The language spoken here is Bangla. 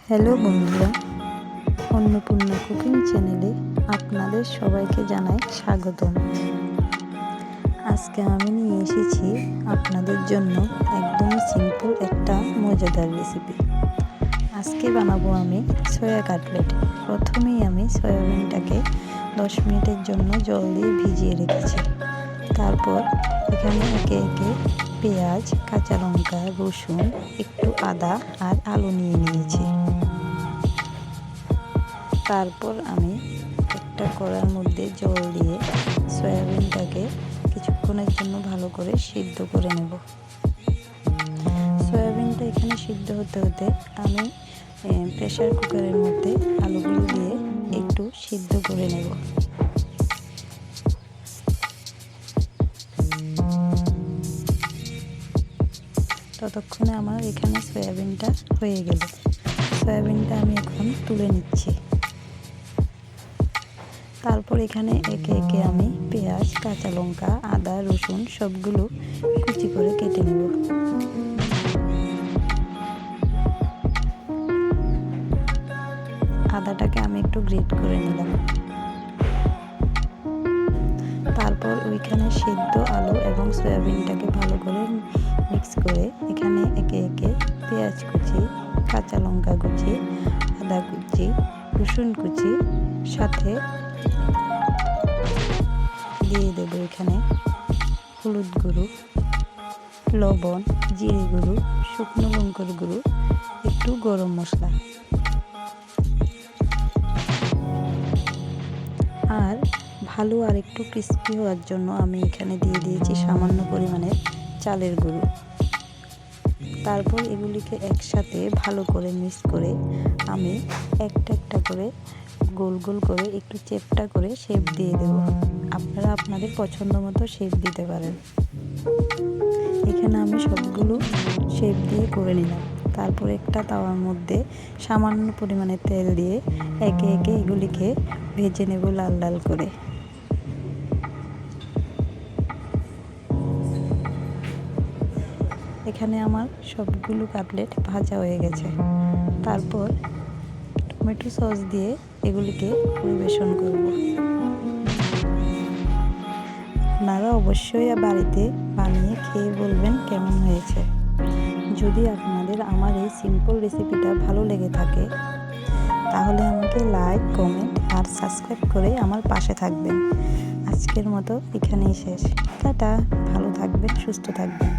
হ্যালো বন্ধুরা, অন্নপূর্ণা কুকিং চ্যানেলে আপনাদের সবাইকে জানাই স্বাগতম। আজকে আমি নিয়ে এসেছি আপনাদের জন্য একদমই সিম্পল একটা মজাদার রেসিপি। আজকে বানাবো আমি সয়া কাটলেট। প্রথমেই আমি সয়াবিনটাকে 10 মিনিটের জন্য জল দিয়ে ভিজিয়ে রেখেছি। তারপর এখানে একে একে পেঁয়াজ, কাঁচা লঙ্কা, রসুন, একটু আদা আর আলু নিয়ে নিয়েছি। তারপর আমি একটা কড়ার মধ্যে জল দিয়ে সয়াবিনটাকে কিছুক্ষণের জন্য ভালো করে সিদ্ধ করে নেব। সয়াবিনটা এখানে সিদ্ধ হতে হতে আমি প্রেসার কুকারের মধ্যে আলুগুলো দিয়ে একটু সিদ্ধ করে নেব। ততক্ষণে আমার এখানে সয়াবিনটা হয়ে গেল। সয়াবিনটা আমি এখন তুলে নিচ্ছি। তারপর এখানে একে একে আমি পেঁয়াজ, কাঁচা লঙ্কা, আদা, রসুন সবগুলো কুচি করে কেটে নেব। আদাটাকে আমি একটু গ্রেট করে নিলাম। তারপর ওইখানে সিদ্ধ আলু এবং সয়াবিনটাকে ভালো করে মিক্স করে এখানে একে একে পেঁয়াজ কুচি, কাঁচা লঙ্কা কুচি, আদা কুচি, রসুন কুচি সাথে দিয়ে দেবো এখানে হলুদ গুঁড়ো, লবণ, জিরে গুঁড়ো, শুকনো লঙ্কার গুঁড়ো, একটু গরম মশলা আর ভালো আর একটু ক্রিস্পি হওয়ার জন্য আমি এখানে দিয়ে দিয়েছি সামান্য পরিমাণের চালের গুঁড়ো। তারপর এগুলিকে একসাথে ভালো করে মিক্স করে আমি একটা একটা করে গোল গোল করে একটু চেপটা করে শেপ দিয়ে দেব। আপনারা আপনাদের পছন্দ মতো শেপ দিতে পারেন। এখানে আমি সবগুলো শেপ দিয়ে করে নিলাম। তারপর একটা তাওয়ার মধ্যে সামান্য পরিমাণে তেল দিয়ে একে একে এগুলিকে ভেজে নেব লাল লাল করে। এখানে আমার সবগুলো কাটলেট ভাজা হয়ে গেছে। তারপর টমেটো সস দিয়ে এগুলিকে পরিবেশন করব। আপনারা অবশ্যই বাড়িতে বানিয়ে খেয়ে বলবেন কেমন হয়েছে। যদি আপনাদের আমার এই সিম্পল রেসিপিটা ভালো লেগে থাকে তাহলে আমাকে লাইক, কমেন্ট আর সাবস্ক্রাইব করে আমার পাশে থাকবেন। আজকের মতো এখানেই শেষ। টাটা, ভালো থাকবেন, সুস্থ থাকবেন।